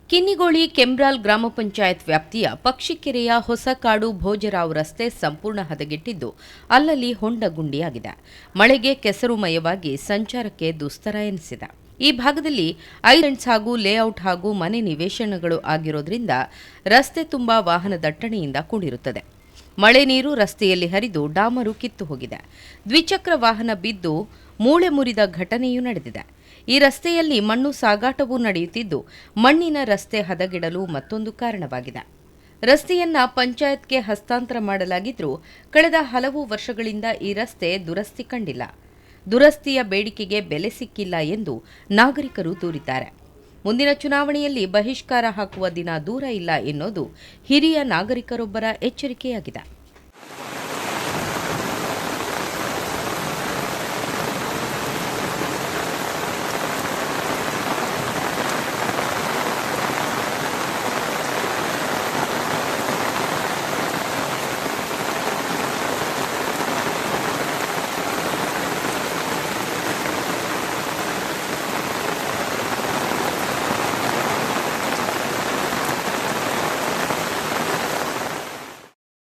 ಕಿನ್ನಿಗೋಳಿ ಕೆಂಬ್ರಾಲ್ ಗ್ರಾಮ ಪಂಚಾಯತ್ ವ್ಯಾಪ್ತಿಯ ಪಕ್ಷಿಕೆರೆಯ ಹೊಸಕಾಡು ಭೋಜರಾವ್ ರಸ್ತೆ ಸಂಪೂರ್ಣ ಹದಗೆಟ್ಟಿದ್ದು ಅಲ್ಲಲ್ಲಿ ಹೊಂಡಗುಂಡಿಯಾಗಿದೆ. ಮಳೆಗೆ ಕೆಸರುಮಯವಾಗಿ ಸಂಚಾರಕ್ಕೆ ದುಸ್ತರ ಎನಿಸಿದೆ. ಈ ಭಾಗದಲ್ಲಿ ಐಲೆಂಡ್ಸ್ ಹಾಗೂ ಲೇಔಟ್ ಹಾಗೂ ಮನೆ ನಿವೇಶನಗಳು ಆಗಿರೋದ್ರಿಂದ ರಸ್ತೆ ತುಂಬಾ ವಾಹನ ದಟ್ಟಣೆಯಿಂದ ಕೂಡಿರುತ್ತದೆ. ಮಳೆ ನೀರು ರಸ್ತೆಯಲ್ಲಿ ಹರಿದು ಡಾಮರು ಕಿತ್ತು ಹೋಗಿದೆ. ದ್ವಿಚಕ್ರ ವಾಹನ ಬಿದ್ದು ಮೂಳೆ ಮುರಿದ ಘಟನೆಯೂ ನಡೆದಿದೆ. ಈ ರಸ್ತೆಯಲ್ಲಿ ಮಣ್ಣು ಸಾಗಾಟವೂ ನಡೆಯುತ್ತಿದ್ದು ಮಣ್ಣಿನ ರಸ್ತೆ ಹದಗೆಡಲು ಮತ್ತೊಂದು ಕಾರಣವಾಗಿದೆ. ರಸ್ತೆಯನ್ನ ಪಂಚಾಯತ್ಗೆ ಹಸ್ತಾಂತರ ಮಾಡಲಾಗಿದ್ರೂ ಕಳೆದ ಹಲವು ವರ್ಷಗಳಿಂದ ಈ ರಸ್ತೆ ದುರಸ್ತಿ ಕಂಡಿಲ್ಲ. ದುರಸ್ತಿಯ ಬೇಡಿಕೆಗೆ ಬೆಲೆ ಸಿಕ್ಕಿಲ್ಲ ಎಂದು ನಾಗರಿಕರು ದೂರಿದ್ದಾರೆ. ಮುಂದಿನ ಚುನಾವಣೆಯಲ್ಲಿ ಬಹಿಷ್ಕಾರ ಹಾಕುವ ದಿನ ದೂರ ಇಲ್ಲ ಎನ್ನುವುದು ಹಿರಿಯ ನಾಗರಿಕರೊಬ್ಬರ ಎಚ್ಚರಿಕೆಯಾಗಿದೆ.